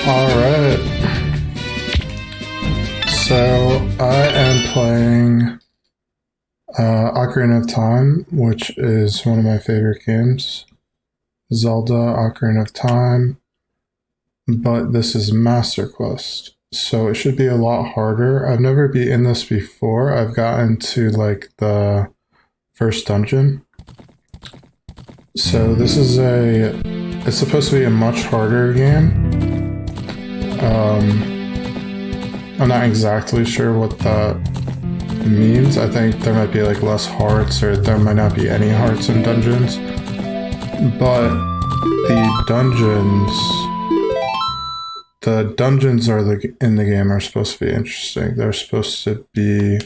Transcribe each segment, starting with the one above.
Alright, so I am playing Ocarina of Time, which is one of my favorite games. Zelda Ocarina of Time, but this is Master Quest, so it should be a lot harder. I've never been in this before. I've gotten to like the first dungeon. So this is it's supposed to be a much harder game. I'm not exactly sure what that means. I think there might be like less hearts, or there might not be any hearts in dungeons. But the dungeons in the game are supposed to be interesting. They're supposed to be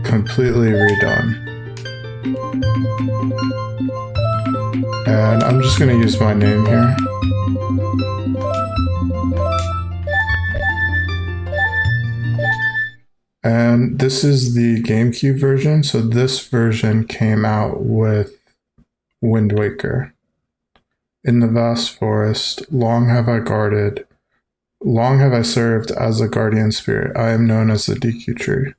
completely redone. And I'm just gonna use my name here. And this is the GameCube version, so this version came out with Wind Waker. In the vast forest, long have I guarded, long have I served as a guardian spirit. I am known as the Deku Tree.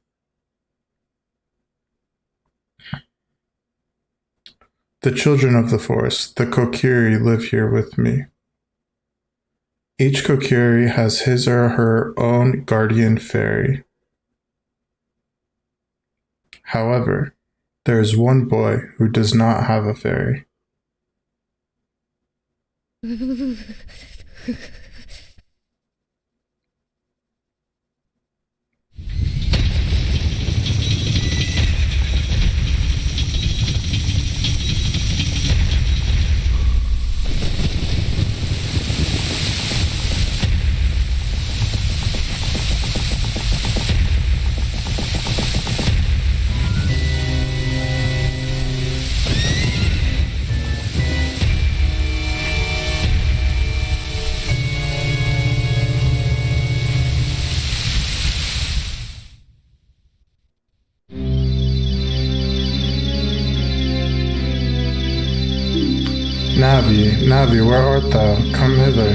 The children of the forest, the Kokiri, live here with me. Each Kokiri has his or her own guardian fairy. However, there is one boy who does not have a fairy. Navi, where art thou? Come hither.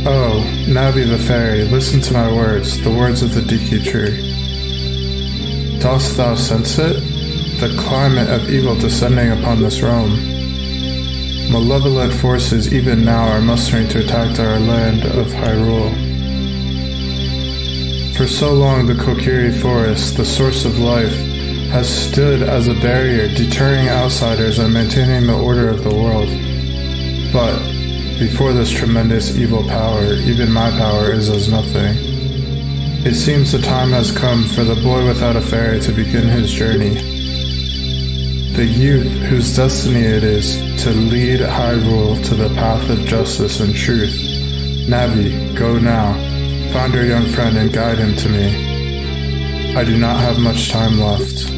Oh, Navi the fairy, listen to my words, the words of the Deku Tree. Dost thou sense it? The climate of evil descending upon this realm. Malevolent forces even now are mustering to attack our land of Hyrule. For so long the Kokiri Forest, the source of life, has stood as a barrier, deterring outsiders and maintaining the order of the world. But before this tremendous evil power, even my power is as nothing. It seems the time has come for the boy without a fairy to begin his journey. The youth whose destiny it is to lead Hyrule to the path of justice and truth. Navi, go now. Find your young friend and guide him to me. I do not have much time left.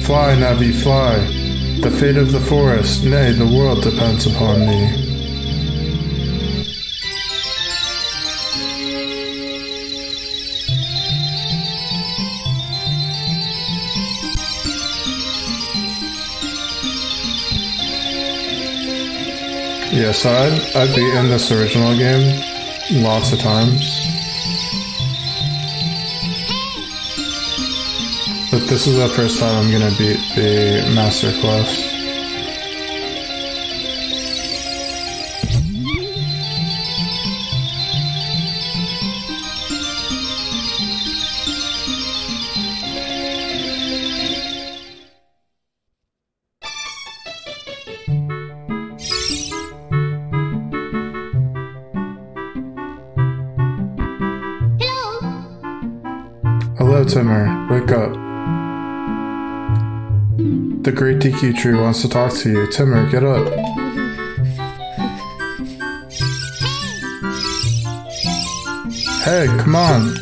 Fly, Navi, fly. The fate of the forest, nay, the world depends upon thee. Yeah, so I'd be in this original game lots of times. But this is the first time I'm gonna beat the Master Quest. Hello, Timur. Wake up. The great Deku Tree wants to talk to you. Timur, get up. Hey, come on.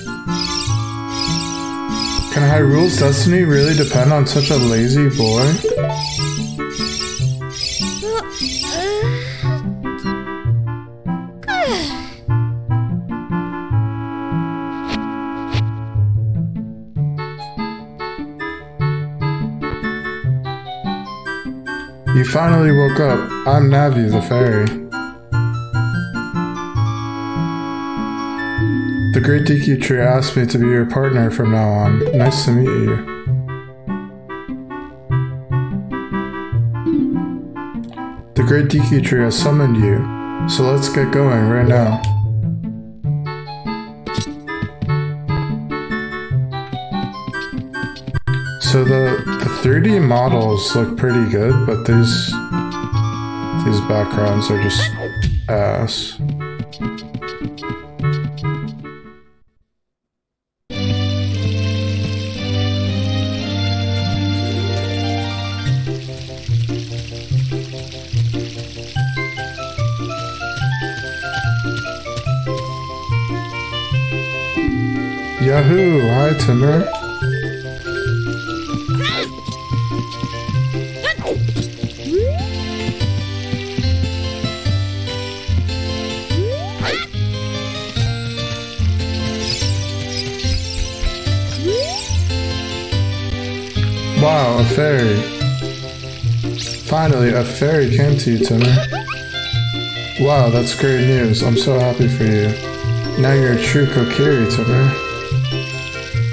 Can Hyrule's destiny really depend on such a lazy boy? You finally woke up. I'm Navi, the fairy. The Great DQ Tree asked me to be your partner from now on. Nice to meet you. The Great DQ Tree has summoned you, so let's get going right now. So the 3D models look pretty good, but these backgrounds are just ass. Yahoo! Hi, Timur. Wow, a fairy. Finally, a fairy came to you, Timur. Wow, that's great news. I'm so happy for you. Now you're a true Kokiri, Timur.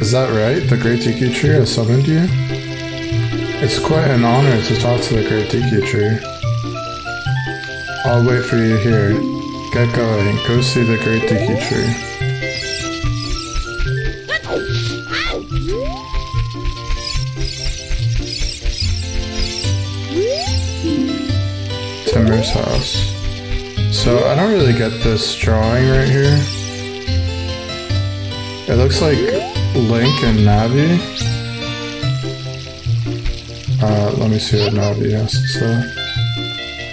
Is that right? The Great DQ Tree has summoned you? It's quite an honor to talk to the Great DQ Tree. I'll wait for you here. Get going. Go see the Great DQ Tree. Timur's house. So I don't really get this drawing right here. It looks like Link and Navi. Let me see what Navi has to say.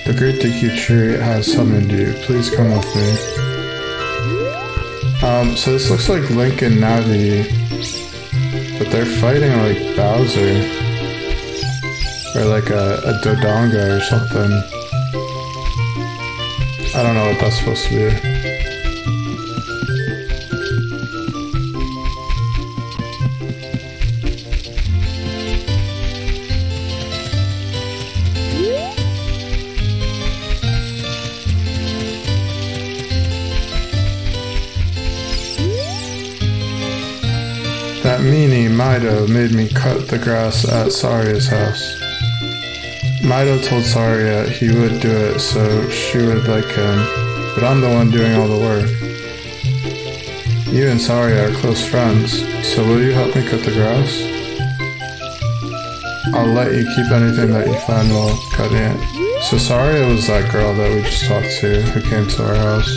The Great DQ Tree has summoned you. Please come with me. So this looks like Link and Navi, but they're fighting like Bowser. Or like a Dodonga or something. I don't know what that's supposed to be. That meanie Mido made me cut the grass at Saria's house. Mido told Saria he would do it so she would like him, but I'm the one doing all the work. You and Saria are close friends, so will you help me cut the grass? I'll let you keep anything that you find while cutting it. So Saria was that girl that we just talked to, who came to our house.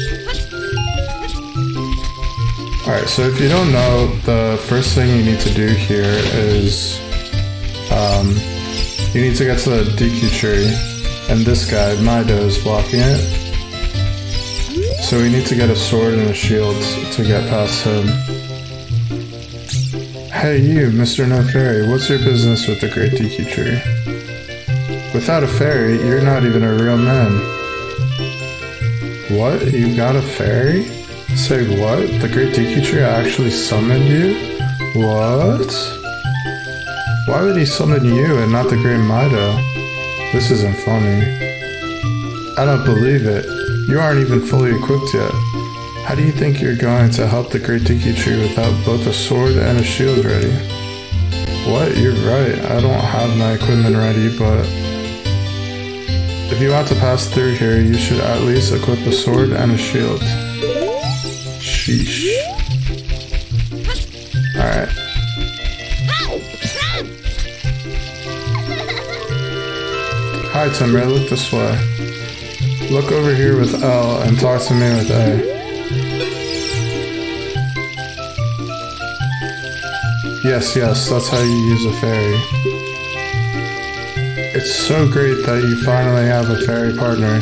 Alright, so if you don't know, the first thing you need to do here is you need to get to the DQ tree, and this guy, Mido, is blocking it. So we need to get a sword and a shield to get past him. Hey you, Mr. No Fairy, what's your business with the Great DQ Tree? Without a fairy, you're not even a real man. What? You got a fairy? Say what? The Great DQ Tree actually summoned you? What? Why would he summon you and not the Great Mido? This isn't funny. I don't believe it. You aren't even fully equipped yet. How do you think you're going to help the Great DQ Tree without both a sword and a shield ready? What? You're right. I don't have my equipment ready, but if you want to pass through here, you should at least equip a sword and a shield. Sheesh. Alright. Hi Timur, look this way. Look over here with L and talk to me with A. Yes, that's how you use a fairy. It's so great that you finally have a fairy partner.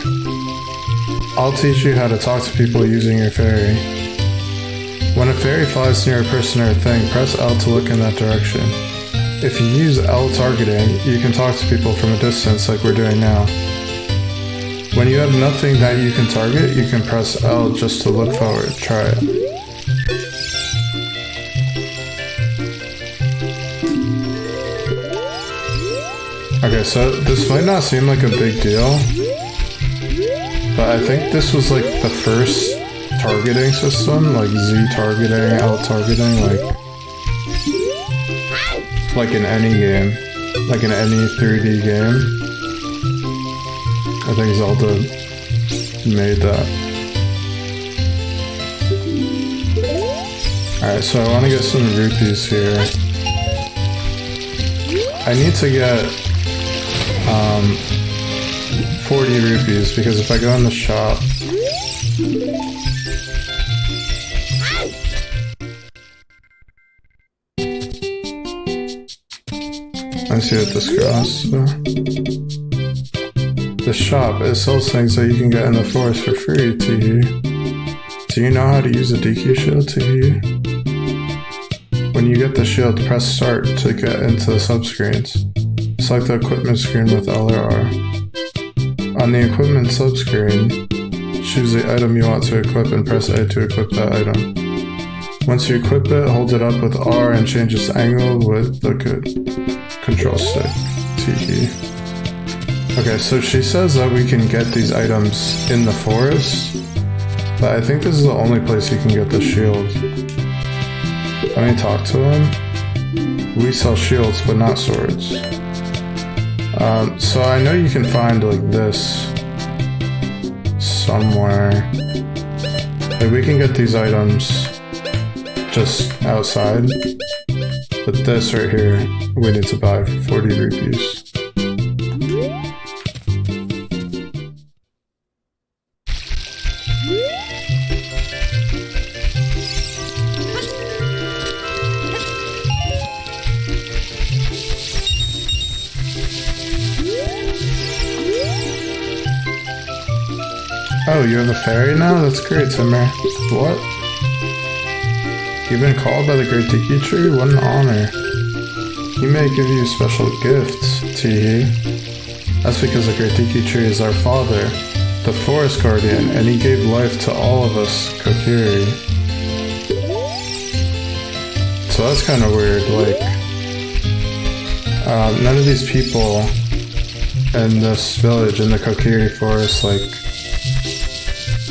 I'll teach you how to talk to people using your fairy. When a fairy flies near a person or a thing, press L to look in that direction. If you use L targeting, you can talk to people from a distance like we're doing now. When you have nothing that you can target, you can press L just to look forward. Try it. Okay, so this might not seem like a big deal, but I think this was like the first targeting system, like Z targeting, L targeting, like in any game, like in any 3D game. I think Zelda made that. Alright, so I want to get some rupees here. I need to get 40 rupees because if I go in the shop, let's see what this costs. The shop, it sells things that you can get in the forest for free, Teehee. Do you know how to use a DQ shield, Teehee? When you get the shield, press start to get into the subscreens. Select the equipment screen with L or R. On the equipment subscreen, choose the item you want to equip and press A to equip that item. Once you equip it, hold it up with R and change its angle with the control stick. Teehee. Okay, so she says that we can get these items in the forest, but I think this is the only place you can get the shield. Let me talk to him. We sell shields, but not swords. So I know you can find like this somewhere. Like we can get these items just outside, but this right here, we need to buy for 40 rupees. Oh, you're the fairy now? That's great, Timur. What? You've been called by the Great Tiki Tree? What an honor. He may give you special gifts, Teehee. That's because the Great Tiki Tree is our father, the forest guardian, and he gave life to all of us, Kokiri. So that's kind of weird, like, none of these people in this village, in the Kokiri forest, like,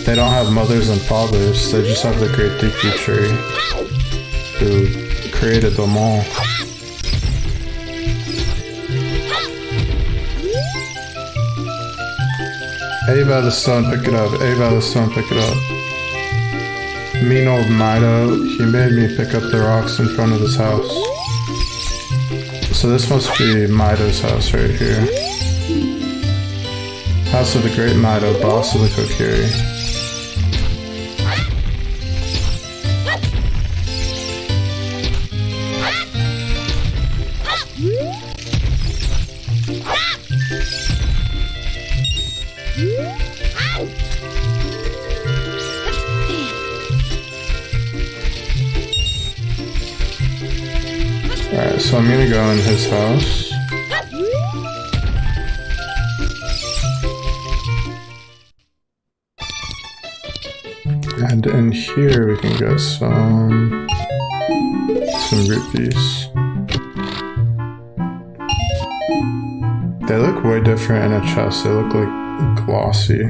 they don't have mothers and fathers, they just have the Great Tiki Tree, who created them all. A by the stone, pick it up. A by the stone, pick it up. Mean old Mido, he made me pick up the rocks in front of his house. So this must be Mido's house right here. House of the Great Mido, boss of the Kokiri. Alright, so I'm gonna go in his house. And in here we can get some rupees. They look way different in a chest, they look like glossy.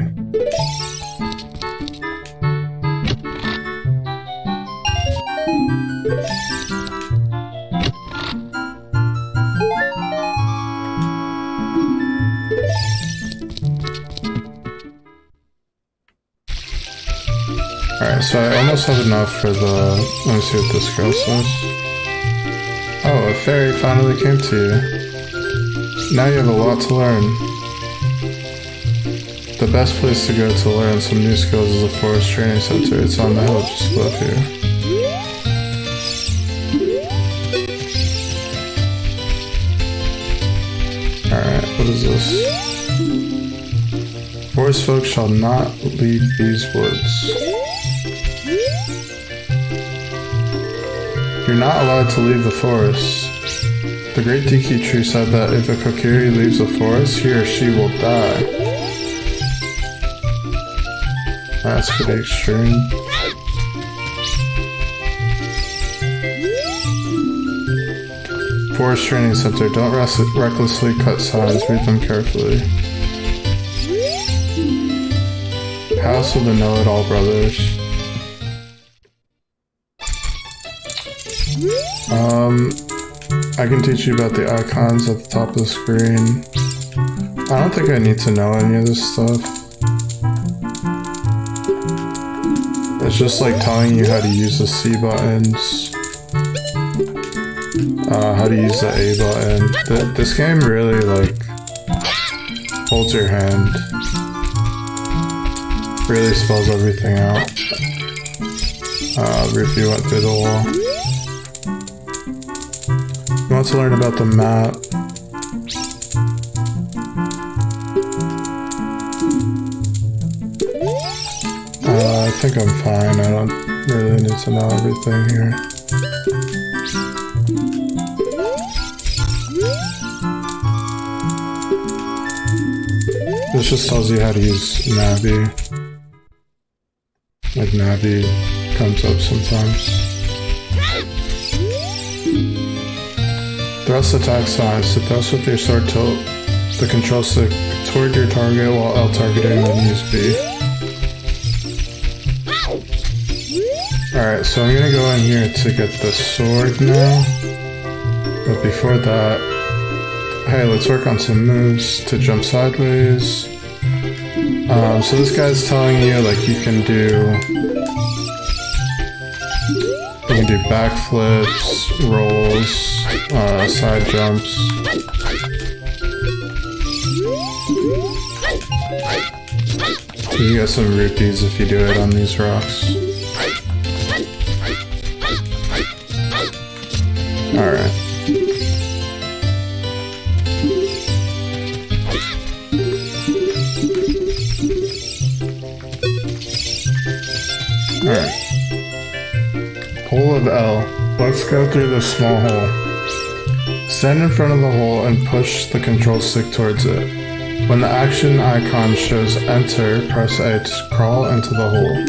Alright, so I almost have enough for the... Let me see what this girl says. Oh, a fairy finally came to you. Now you have a lot to learn. The best place to go to learn some new skills is the Forest Training Center. It's on the hill just above here. Alright, what is this? Forest folk shall not leave these woods. You're not allowed to leave the forest. The Great Tiki Tree said that if a Kokiri leaves the forest, he or she will die. That's pretty extreme. Forest Training Center. Don't recklessly cut signs. Read them carefully. House of the Know-It-All Brothers. I can teach you about the icons at the top of the screen. I don't think I need to know any of this stuff. It's just like telling you how to use the C buttons, how to use the A button. This game really like holds your hand, really spells everything out. Review went through the wall. You want to learn about the map? I think I'm fine. I don't really need to know everything here. This just tells you how to use Navi. Like Navi comes up sometimes. Thrust attack signs. To thrust with your sword, tilt the control stick toward your target while L targeting, then use B. Alright, so I'm gonna go in here to get the sword now. But before that, hey, let's work on some moves to jump sideways. So this guy's telling you like you can do backflips, rolls, side jumps. You get some rupees if you do it on these rocks. Alright. Alright. Hole of L. Let's go through this small hole. Stand in front of the hole and push the control stick towards it. When the action icon shows enter, press A to crawl into the hole.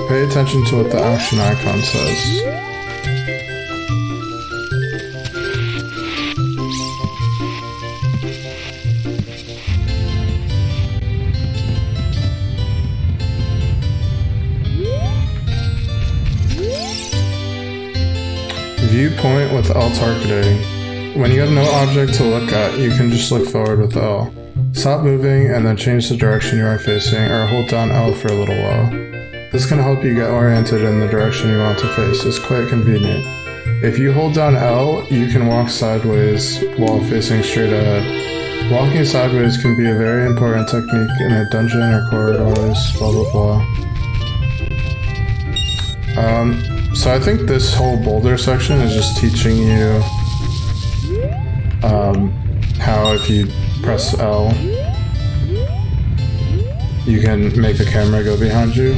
Pay attention to what the action icon says. Viewpoint with L targeting. When you have no object to look at, you can just look forward with L. Stop moving and then change the direction you are facing, or hold down L for a little while. This can help you get oriented in the direction you want to face. It's quite convenient. If you hold down L, you can walk sideways while facing straight ahead. Walking sideways can be a very important technique in a dungeon or corridors, blah blah blah. So I think this whole boulder section is just teaching you how if you press L, you can make the camera go behind you.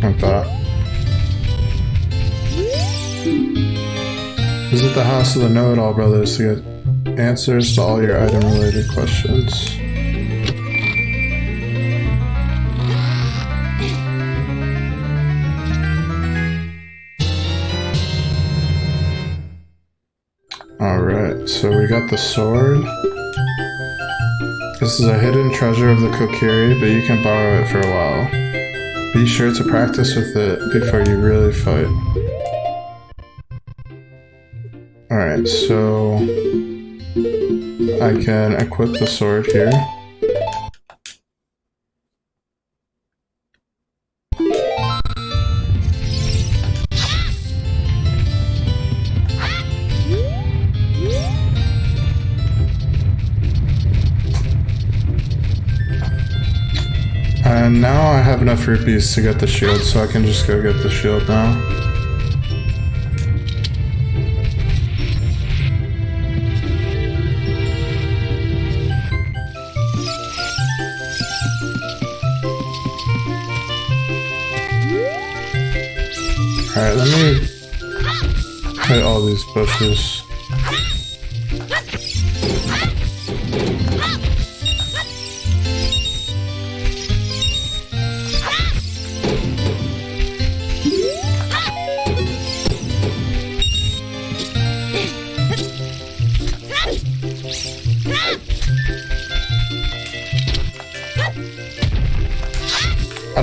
Like that. Visit the House of the Know-It-All Brothers to get answers to all your item-related questions. Alright, so we got the sword. This is a hidden treasure of the Kokiri, but you can borrow it for a while. Be sure to practice with it before you really fight. Alright, so I can equip the sword here. And now I have enough rupees to get the shield, so I can just go get the shield now. Alright, let me hit all these bushes.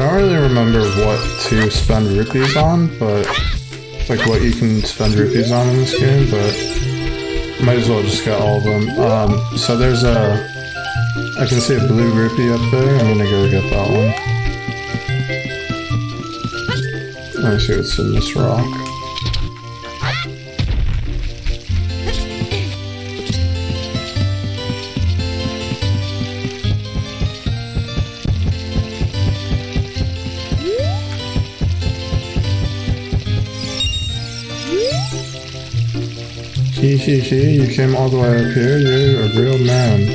don't really remember what to spend rupees on, but like what you can spend rupees on in this game, but might as well just get all of them. So there's I can see a blue rupee up there. I'm gonna go get that one. Let me see what's in this rock. Hee, you came all the way up here? You're a real man.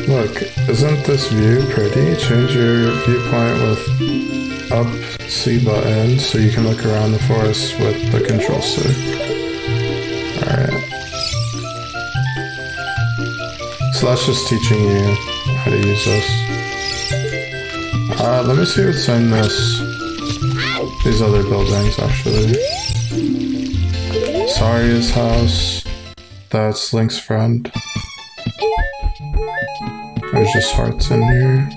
Look, isn't this view pretty? Change your viewpoint with up C button so you can look around the forest with the control stick. Alright. So that's just teaching you how to use this. Let me see what's in these other buildings actually. Saria's house. That's Link's friend. There's just hearts in here.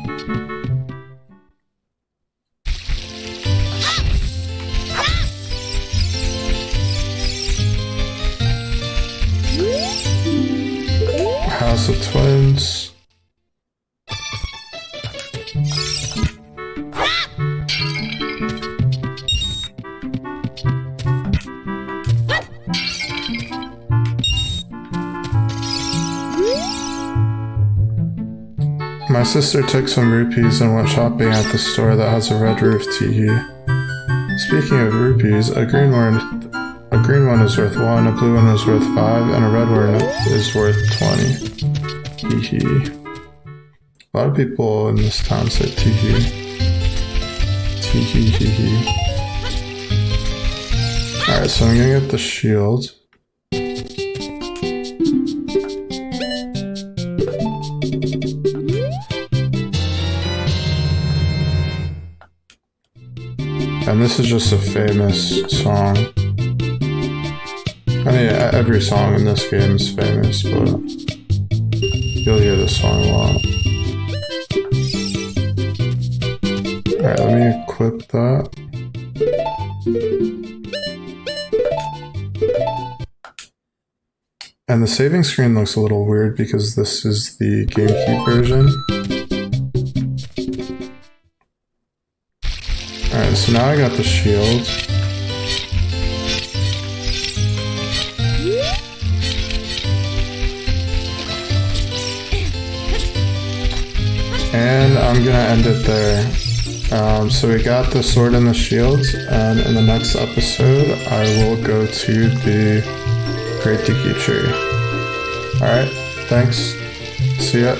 House of Twins. My sister took some rupees and went shopping at the store that has a red roof teehee. Speaking of rupees, a green one is worth 1, a blue one is worth 5, and a red one is worth 20. Teehee. A lot of people in this town say teehee. Teehee hee hee. Alright, so I'm gonna get the shield. And this is just a famous song. I mean, every song in this game is famous, but you'll hear this song a lot. Alright, let me equip that. And the saving screen looks a little weird because this is the GameCube version. Alright, so now I got the shield. And I'm gonna end it there. So we got the sword and the shield, and in the next episode I will go to the Great Tiki Tree. Alright, thanks. See ya.